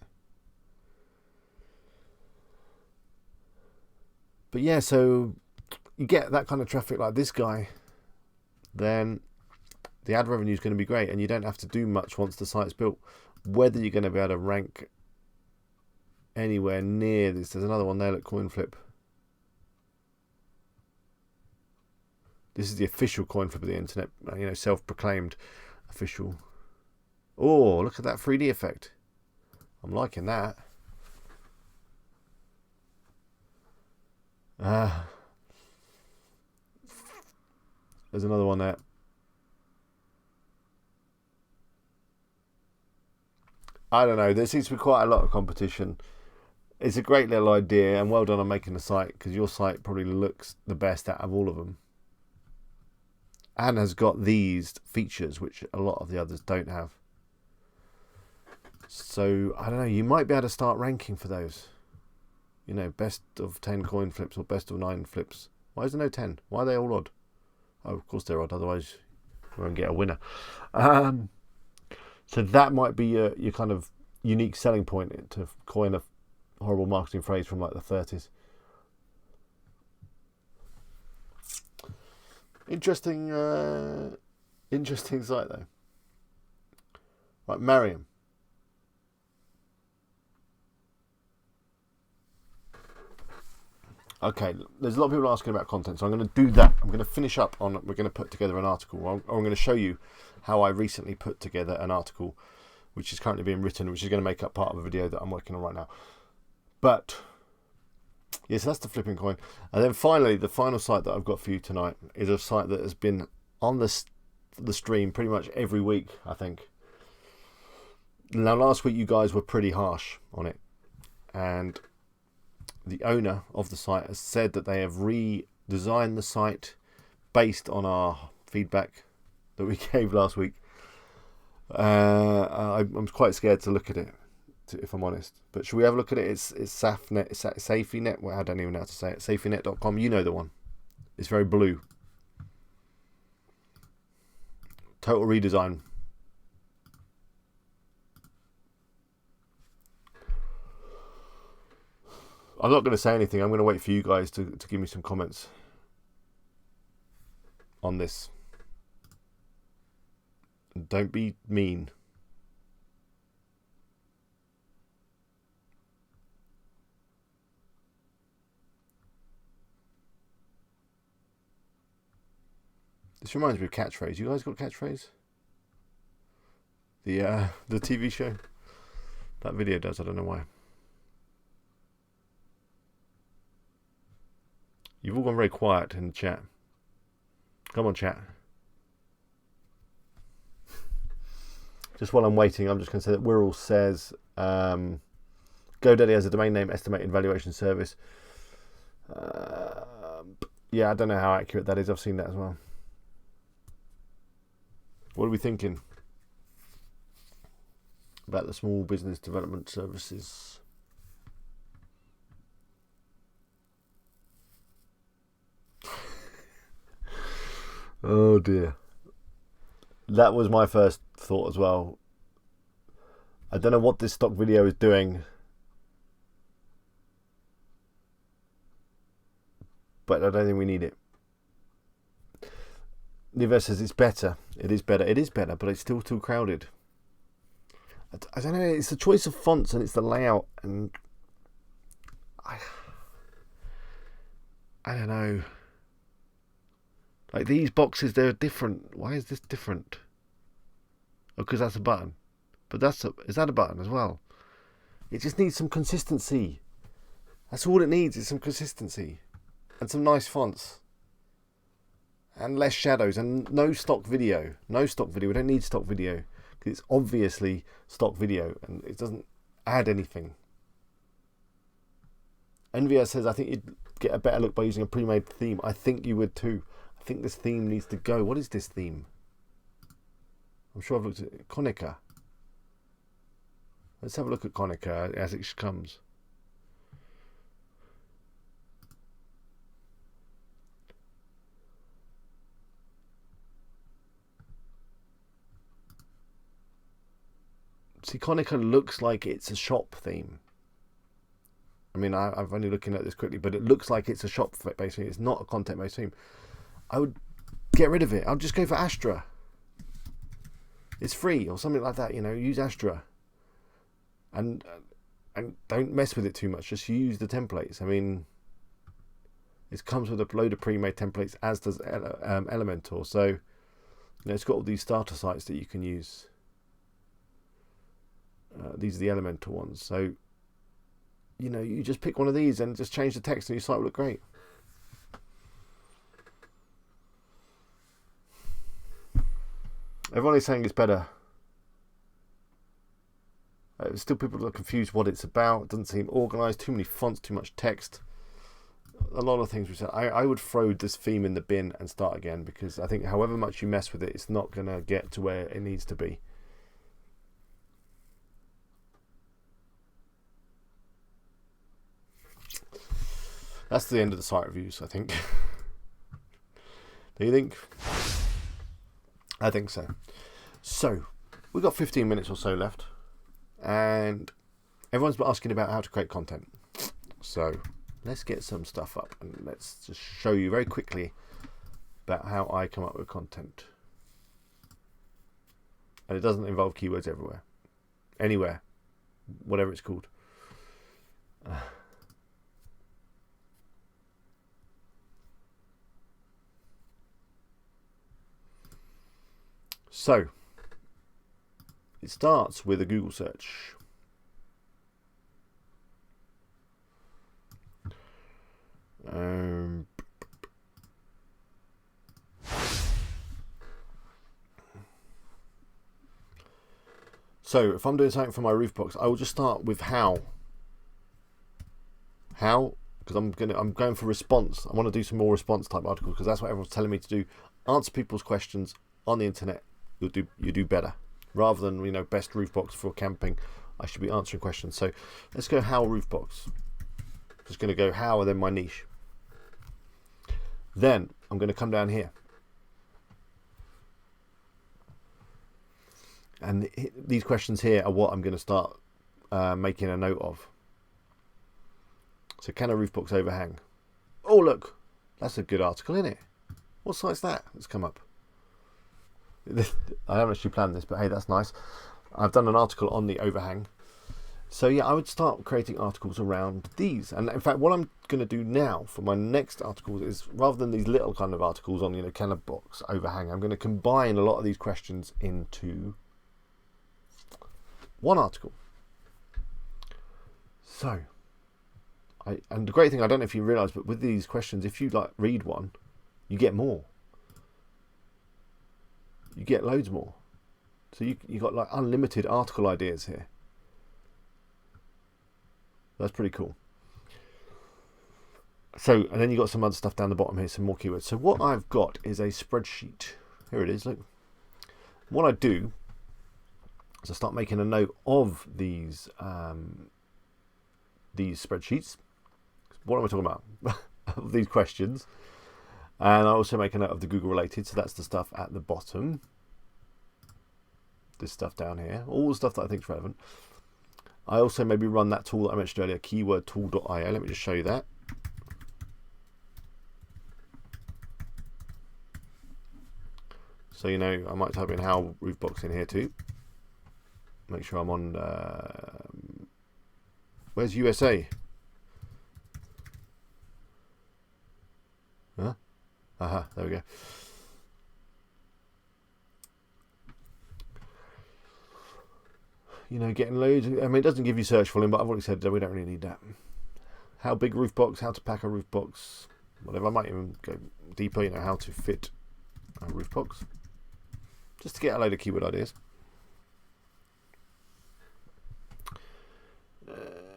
But yeah, so you get that kind of traffic like this guy, then the ad revenue is going to be great, and you don't have to do much once the site's built. Whether you're going to be able to rank anywhere near this, there's another one there at CoinFlip. This is the official CoinFlip of the internet, self-proclaimed official. Oh, look at that 3D effect. I'm liking that. There's another one there. I don't know. There seems to be quite a lot of competition. it's a great little idea, and well done on making the site, because your site probably looks the best out of all of them, and has got these features which a lot of the others don't have. So I don't know, you might be able to start ranking for those. You know, best of 10 coin flips or best of 9 flips. Why is there no 10? Why are they all odd? Oh, of course they're odd, otherwise we won't get a winner. So that might be your kind of unique selling point, to coin a horrible marketing phrase from like the 30s. Interesting site though. Right, Mariam. Okay, there's a lot of people asking about content, so I'm going to do that. I'm going to finish up on, we're going to put together an article. I'm going to show you how I recently put together an article, which is currently being written, which is going to make up part of a video that I'm working on right now. But, yes, that's the flipping coin. And then finally, the final site that I've got for you tonight is a site that has been on the stream pretty much every week, I think. Now, last week you guys were pretty harsh on it. And the owner of the site has said that they have redesigned the site based on our feedback that we gave last week. I'm quite scared to look at it, if I'm honest. But should we have a look at it? It's SafetyNet. Well, I don't even know how to say it. SafetyNet.com. You know the one. It's very blue. Total redesign. I'm not going to say anything. I'm going to wait for you guys to give me some comments on this. Don't be mean. This reminds me of Catchphrase. You guys got Catchphrase? The TV show? That video does. I don't know why. You've all gone very quiet in the chat. Come on, chat. Just while I'm waiting, I'm just going to say that Wirral says GoDaddy has a domain name estimated valuation service. Yeah, I don't know how accurate that is. I've seen that as well. What are we thinking about the small business development services? Oh dear. That was my first thought as well. I don't know what this stock video is doing, but I don't think we need it. Nives says it's better. It is better. It is better, but it's still too crowded. I don't know. It's the choice of fonts and it's the layout, and I don't know. Like these boxes, they're different. Why is this different? Oh, because that's a button. But is that a button as well? It just needs some consistency. That's all it needs, is some consistency. And some nice fonts. And less shadows. And no stock video. No stock video. We don't need stock video. Because it's obviously stock video. And it doesn't add anything. Envia says, I think you'd get a better look by using a pre-made theme. I think you would too. I think this theme needs to go. What is this theme? I'm sure I've looked at it. Konica. Let's have a look at Konica as it comes. See, Konica looks like it's a shop theme. I mean, I've only looking at this quickly, but it looks like it's a shop-based theme. It's not a content-based theme. I would get rid of it. I'll just go for Astra. It's free or something like that, you know. Use Astra. And don't mess with it too much. Just use the templates. I mean, it comes with a load of pre-made templates, as does Elementor. So, you know, it's got all these starter sites that you can use. These are the Elementor ones. So, you know, you just pick one of these and just change the text and your site will look great. Everyone is saying it's better. Still people are confused what it's about. It doesn't seem organised, too many fonts, too much text. A lot of things. I would throw this theme in the bin and start again, because I think however much you mess with it, it's not going to get to where it needs to be. That's the end of the site reviews, I think. Do you think? I think so. So, we've got 15 minutes or so left, and everyone's been asking about how to create content. So, let's get some stuff up, and let's just show you very quickly about how I come up with content. And it doesn't involve keywords everywhere. Anywhere. Whatever it's called. So, it starts with a Google search. So, if I'm doing something for my roof box, I will just start with how. How? Because I'm going for response. I want to do some more response type articles, because that's what everyone's telling me to do. Answer people's questions on the internet. You do better, rather than, you know, best roof box for camping. I should be answering questions. So let's go how roof box. Just going to go how and then my niche. Then I'm going to come down here, and these questions here are what I'm going to start making a note of. So, can a roof box overhang? Oh, look, that's a good article, isn't it? What site's that? Let's come up. I haven't actually planned this, but hey, that's nice. I've done an article on the overhang. So yeah, I would start creating articles around these. And in fact, what I'm going to do now for my next articles is, rather than these little kind of articles on, you know, can a box overhang, I'm going to combine a lot of these questions into one article. So, and the great thing, I don't know if you realise, but with these questions, if you like read one, you get more. You get loads more. So you got like unlimited article ideas here. That's pretty cool. So, and then you got some other stuff down the bottom here, some more keywords. So what I've got is a spreadsheet. Here it is, look. What I do is I start making a note of these spreadsheets. What am I talking about? Of these questions. And I also make a note of the Google related, so that's the stuff at the bottom. This stuff down here, all the stuff that I think is relevant. I also maybe run that tool that I mentioned earlier, keywordtool.io. Let me just show you that. So, you know, I might type in how roof box in here too. Make sure I'm on, where's USA? Huh? Aha, there we go. You know, getting loads. I mean, it doesn't give you search volume, but I've already said that we don't really need that. How big roof box, how to pack a roof box, whatever. I might even go deeper, you know, how to fit a roof box. Just to get a load of keyword ideas.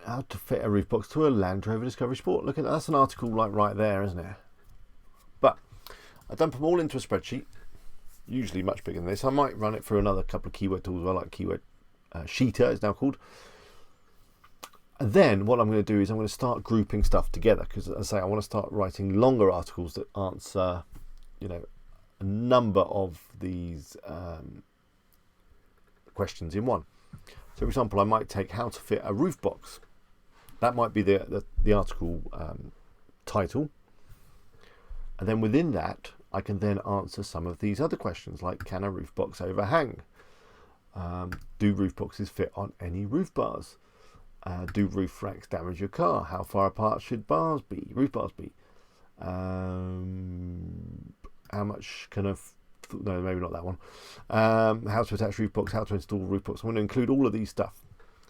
How to fit a roof box to a Land Rover Discovery Sport. Look at that. That's an article like right there, isn't it? But I dump them all into a spreadsheet, usually much bigger than this. I might run it through another couple of keyword tools, like keyword Sheeter is now called. And then what I'm going to do is I'm going to start grouping stuff together, because as I say, I want to start writing longer articles that answer, you know, a number of these questions in one. So for example, I might take how to fit a roof box. That might be the article title. And then within that, I can then answer some of these other questions, like can a roof box overhang? Do roof boxes fit on any roof bars? Do roof racks damage your car? How far apart should roof bars be? How much can no, maybe not that one. How to attach roof box, how to install roof box. I'm going to include all of these stuff.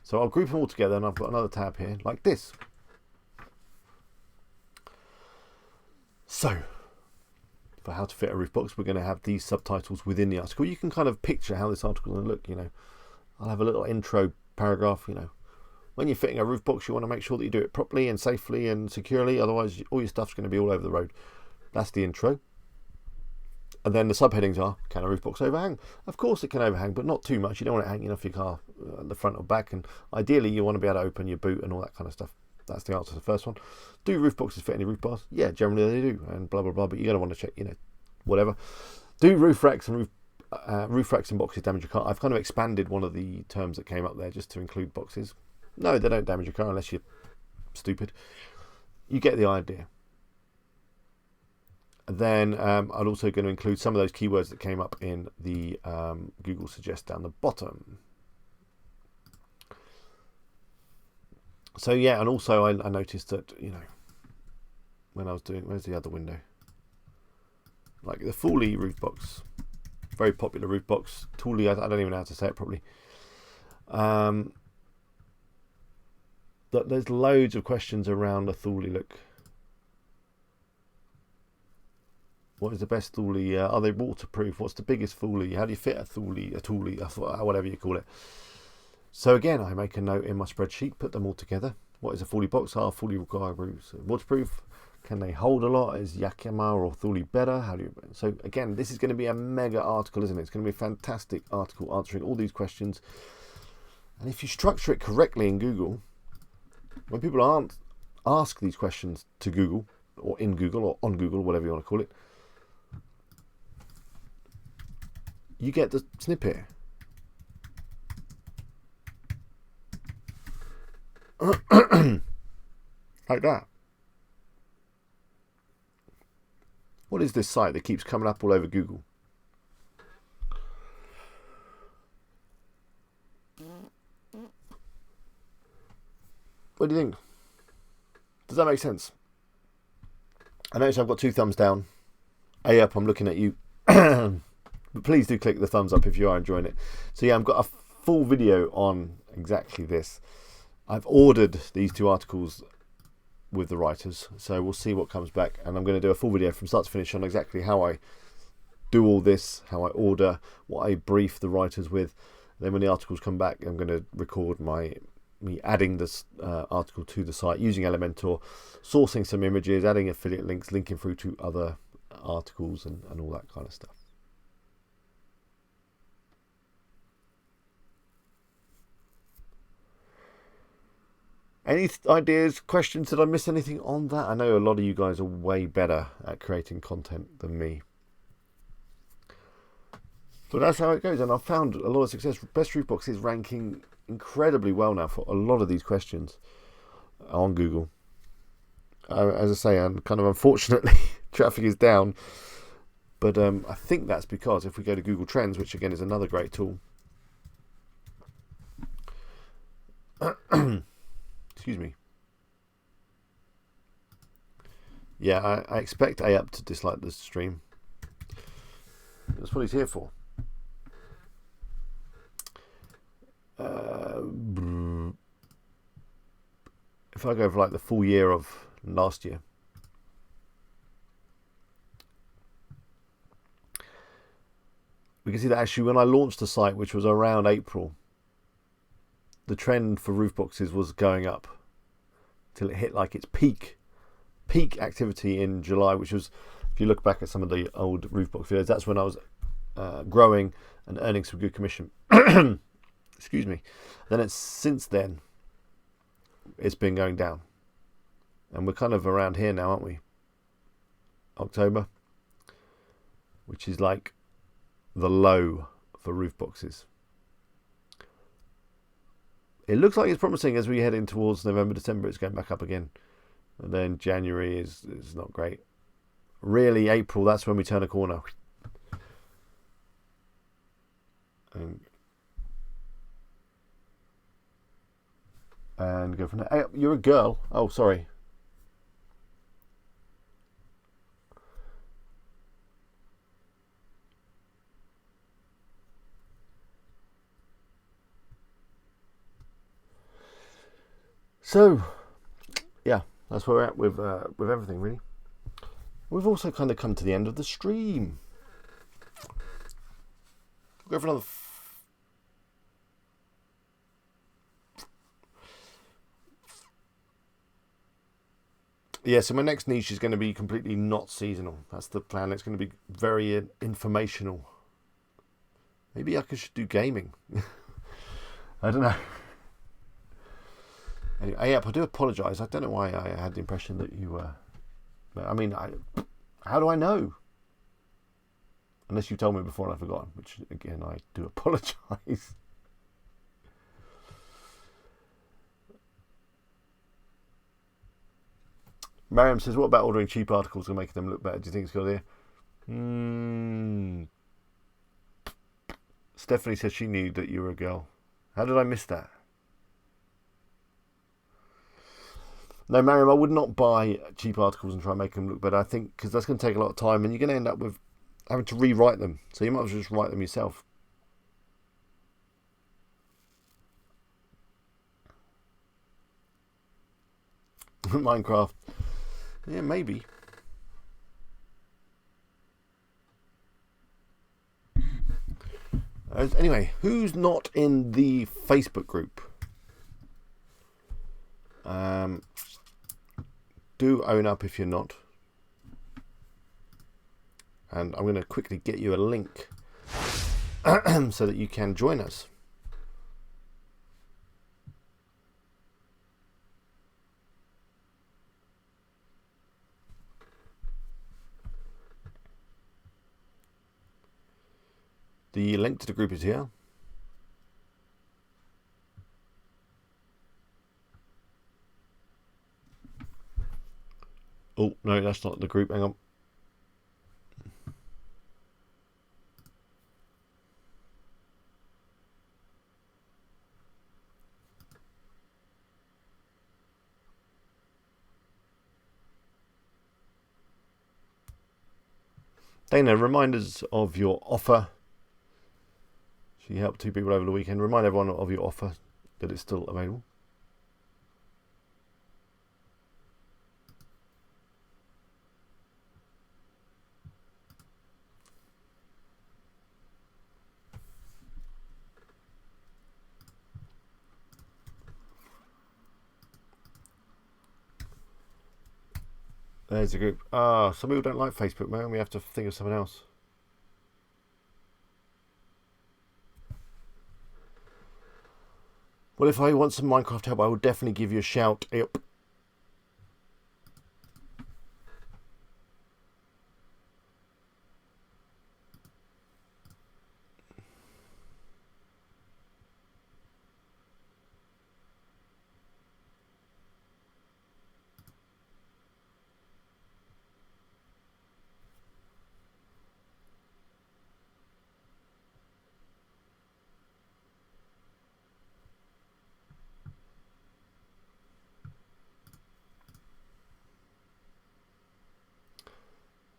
So I'll group them all together, and I've got another tab here like this. So, for how to fit a roof box, we're going to have these subtitles within the article. You can kind of picture how this article will look, you know. I'll have a little intro paragraph, you know, when you're fitting a roof box, you want to make sure that you do it properly and safely and securely. Otherwise, all your stuff's going to be all over the road. That's the intro. And then the subheadings are, can a roof box overhang? Of course it can overhang, but not too much. You don't want it hanging off your car at the front or back. And ideally, you want to be able to open your boot and all that kind of stuff. That's the answer to the first one. Do roof boxes fit any roof bars? Yeah, generally they do, and blah, blah, blah. But you're going to want to check, you know, whatever. Do roof racks and roof racks and boxes damage your car? I've kind of expanded one of the terms that came up there just to include boxes. No, they don't damage your car unless you're stupid. You get the idea. Then I'm also going to include some of those keywords that came up in the Google Suggest down the bottom. So yeah, and also I noticed that, you know, when I was doing, where's the other window? Like the Thule roof box, very popular roof box. Thule, I don't even know how to say it properly. That there's loads of questions around a Thule look. What is the best Thule? Are they waterproof? What's the biggest Thule? How do you fit a Thule, whatever you call it? So again, I make a note in my spreadsheet, put them all together. What is a Thule box? Are Thule required roofs waterproof? Can they hold a lot? Is Yakima or Thule better? How do you? So again, this is going to be a mega article, isn't it? It's going to be a fantastic article answering all these questions. And if you structure it correctly in Google, when people aren't ask these questions to Google or in Google or on Google, whatever you want to call it, you get the snippet. Like that. What is this site that keeps coming up all over Google? What do you think? Does that make sense? I notice I've got 2 thumbs down. A up, I'm looking at you. But please do click the thumbs up if you are enjoying it. So yeah, I've got a full video on exactly this. I've ordered these 2 articles with the writers, so we'll see what comes back. And I'm going to do a full video from start to finish on exactly how I do all this, how I order, what I brief the writers with. Then when the articles come back, I'm going to record me adding this article to the site using Elementor, sourcing some images, adding affiliate links, linking through to other articles and all that kind of stuff. Any ideas, questions? Did I miss anything on that? I know a lot of you guys are way better at creating content than me. So that's how it goes. And I've found a lot of success. Best Roof Box is ranking incredibly well now for a lot of these questions on Google. As I say, and kind of unfortunately, traffic is down. But I think that's because if we go to Google Trends, which again is another great tool. Excuse me. Yeah, I expect A-Up to dislike this stream. That's what he's here for. If I go for like the full year of last year, we can see that actually when I launched the site, which was around April, the trend for roof boxes was going up till it hit like its peak activity in July, which was, if you look back at some of the old roof box videos, that's when I was growing and earning some good commission. Excuse me. Then it's since then it's been going down, and we're kind of around here now, aren't we? October, which is like the low for roof boxes. It looks like it's promising as we head in towards November, December. It's going back up again, and then January is not great. Really, April, that's when we turn a corner. And go from there. Hey, you're a girl. Oh, sorry. So, yeah, that's where we're at with everything, really. We've also kind of come to the end of the stream. We'll go for another Yeah, so my next niche is going to be completely not seasonal. That's the plan. It's going to be very informational. Maybe I should do gaming. I don't know. Anyway, yep, I do apologise. I don't know why I had the impression that you were... I mean, how do I know? Unless you told me before and I've forgotten, which, again, I do apologise. Mariam says, what about ordering cheap articles and making them look better? Do you think it's a good idea? Stephanie said she knew that you were a girl. How did I miss that? No, Mariam, I would not buy cheap articles and try and make them look better. I think because that's going to take a lot of time and you're going to end up with having to rewrite them. So you might as well just write them yourself. Minecraft. Yeah, maybe. Anyway, who's not in the Facebook group? Do own up if you're not. And I'm going to quickly get you a link so that you can join us. The link to the group is here. Oh, no, that's not the group. Hang on. Dana, reminders of your offer. She helped 2 people over the weekend. Remind everyone of your offer, that it's still available. There's the group. Some people don't like Facebook, man. We have to think of something else. Well, if I want some Minecraft help, I will definitely give you a shout. Yep.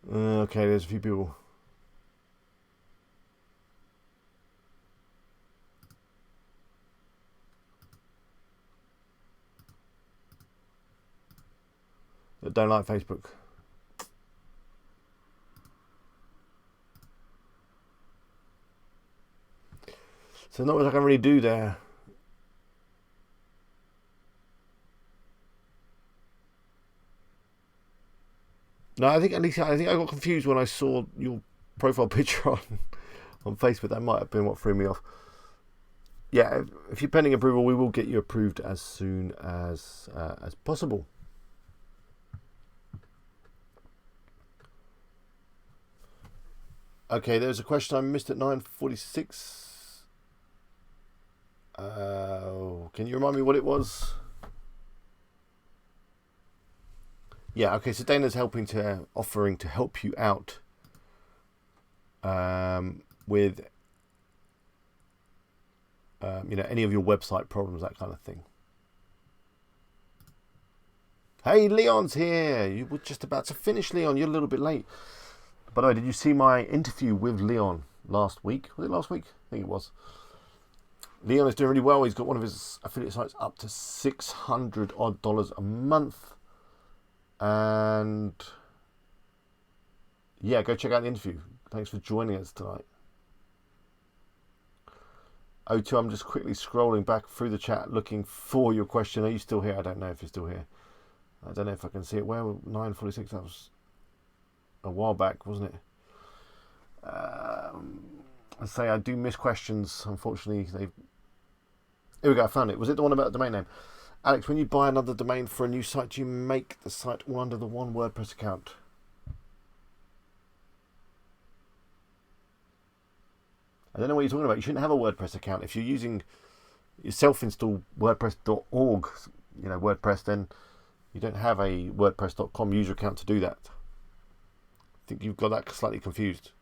Okay, there's a few people. That don't like Facebook. So not much I can really do there. No, I think I got confused when I saw your profile picture on Facebook. That might have been what threw me off. Yeah, if you're pending approval, we will get you approved as soon as possible. Okay, there's a question I missed at 9:46. Can you remind me what it was? Yeah, okay, so Dana's offering to help you out with any of your website problems, that kind of thing. Hey, Leon's here. You were just about to finish, Leon. You're a little bit late. By the way, did you see my interview with Leon last week? Was it last week? I think it was. Leon is doing really well. He's got one of his affiliate sites up to $600 odd a month. And yeah, go check out the interview. Thanks for joining us tonight. O2, I'm just quickly scrolling back through the chat looking for your question. Are you still here? I don't know if you're still here. I don't know if I can see it. Where 9:46? That was a while back, wasn't it? I say I do miss questions. Unfortunately, here we go. I found it. Was it the one about the domain name? Alex, when you buy another domain for a new site, do you make the site all under the one WordPress account? I don't know what you're talking about. You shouldn't have a WordPress account. If you're using your self-install WordPress.org, WordPress, then you don't have a WordPress.com user account to do that. I think you've got that slightly confused.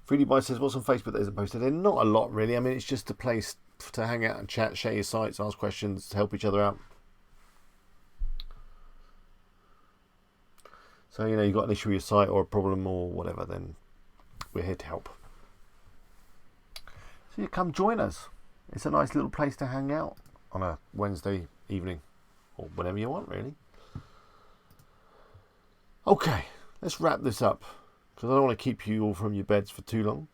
3D Buy says, what's on Facebook that isn't posted? There's not a lot, really. I mean, it's just a place to hang out and chat, share your sites, ask questions, help each other out. So, you've got an issue with your site or a problem or whatever, then we're here to help. So you come join us. It's a nice little place to hang out on a Wednesday evening or whenever you want, really. Okay, let's wrap this up because I don't want to keep you all from your beds for too long.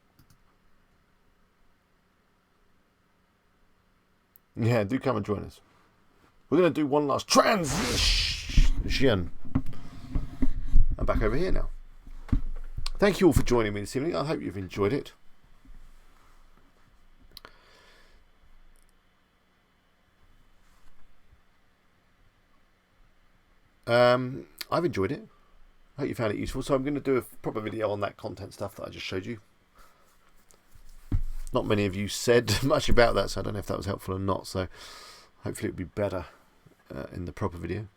Yeah, do come and join us. We're going to do one last transition. I'm back over here now. Thank you all for joining me this evening. I hope you've enjoyed it. I've enjoyed it. I hope you found it useful. So I'm going to do a proper video on that content stuff that I just showed you. Not many of you said much about that, so I don't know if that was helpful or not. So hopefully it'll be better in the proper video.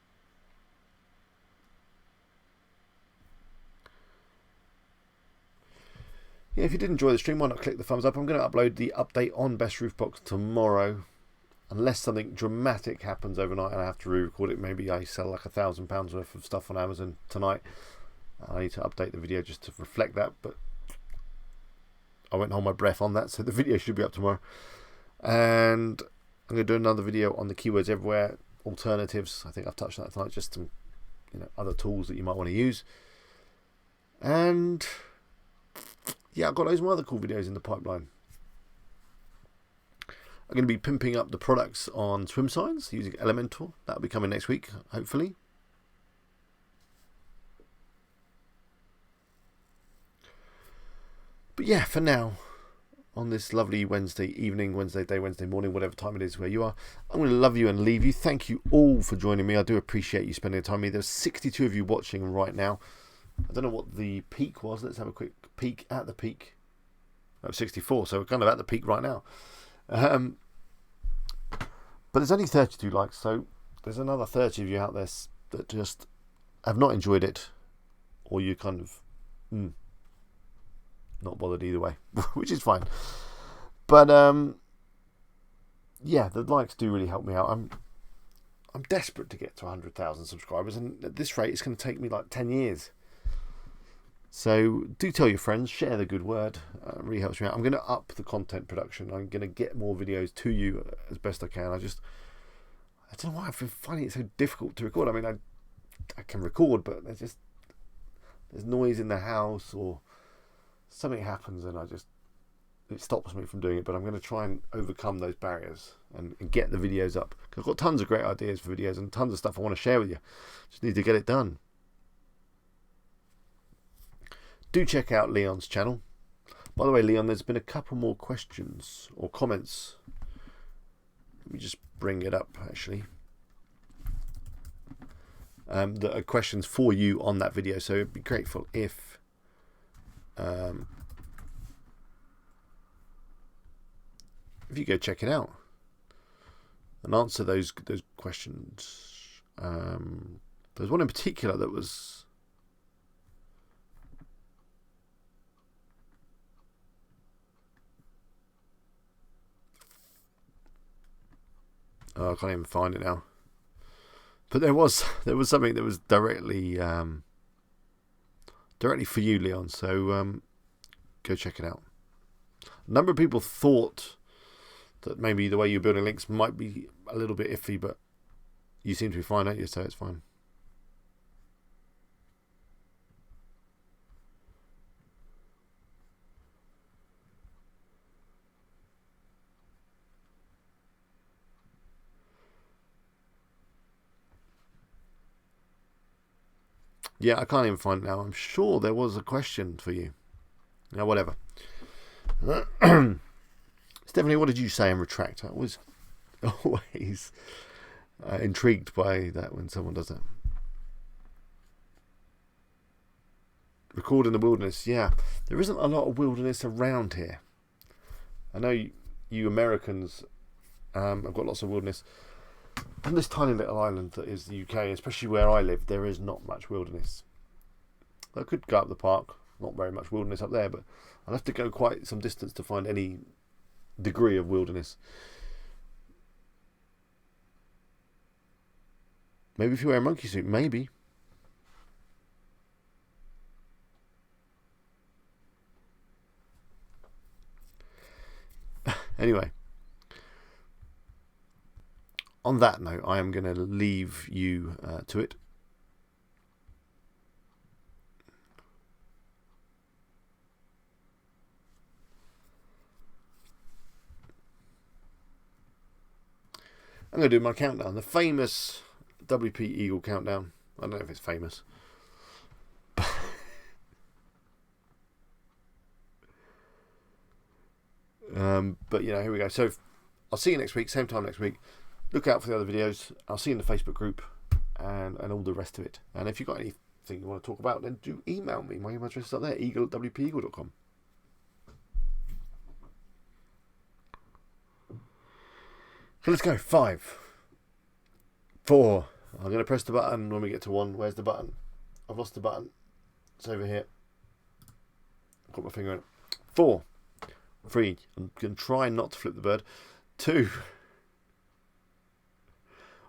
Yeah, if you did enjoy the stream, why not click the thumbs up? I'm going to upload the update on Best Roof Box tomorrow. Unless something dramatic happens overnight and I have to re-record it. Maybe I sell like £1,000 worth of stuff on Amazon tonight. I need to update the video just to reflect that, but I won't hold my breath on that, so the video should be up tomorrow. And I'm going to do another video on the keywords everywhere alternatives. I think I've touched on that tonight, just some other tools that you might want to use. And yeah, I've got loads more other cool videos in the pipeline. I'm going to be pimping up the products on swim signs using Elementor. That'll be coming next week, hopefully. But yeah, for now, on this lovely Wednesday evening, Wednesday day, Wednesday morning, whatever time it is where you are, I'm going to love you and leave you. Thank you all for joining me. I do appreciate you spending the time with me. There's 62 of you watching right now. I don't know what the peak was. Let's have a quick peek at the peak. Oh, 64, so we're kind of at the peak right now. But there's only 32 likes, so there's another 30 of you out there that just have not enjoyed it, or you kind of not bothered either way, which is fine. But yeah, the likes do really help me out. I'm desperate to get to 100,000 subscribers, and at this rate, it's going to take me like 10 years. So do tell your friends, share the good word. It really helps me out. I'm going to up the content production. I'm going to get more videos to you as best I can. I don't know why I've been finding it so difficult to record. I mean, I can record, but there's noise in the house or something happens and it stops me from doing it. But I'm going to try and overcome those barriers and get the videos up. I've got tons of great ideas for videos and tons of stuff I want to share with you. Just need to get it done. Do check out Leon's channel. By the way, Leon, there's been a couple more questions or comments. Let me just bring it up, actually. That are questions for you on that video. So I'd be grateful if you go check it out and answer those questions. There's one in particular that was... Oh, I can't even find it now. But there was something that was directly for you, Leon. So go check it out. A number of people thought that maybe the way you're building links might be a little bit iffy, but you seem to be fine, don't you? So it's fine. Yeah, I can't even find it now. I'm sure there was a question for you. Now, whatever. Stephanie, what did you say in retract? I was always intrigued by that when someone does that. Record in the wilderness. Yeah, there isn't a lot of wilderness around here. I know you Americans have got lots of wilderness. On this tiny little island that is the UK, especially where I live, there is not much wilderness. I could go up the park, not very much wilderness up there, but I'd have to go quite some distance to find any degree of wilderness. Maybe if you wear a monkey suit, maybe. Anyway, on that note, I am going to leave you to it. I'm going to do my countdown, the famous WP Eagle countdown. I don't know if it's famous. But you know, here we go. So I'll see you next week, same time next week. Look out for the other videos. I'll see you in the Facebook group and all the rest of it. And if you've got anything you want to talk about, then do email me. My email address is up there, eagle@wpeagle.com. So let's go. 5, 4. I'm going to press the button when we get to 1. Where's the button? I've lost the button. It's over here. I've got my finger in it. 4, 3. I'm going to try not to flip the bird. 2,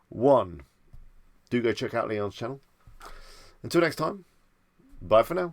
1. Do go check out Leon's channel. Until next time, bye for now.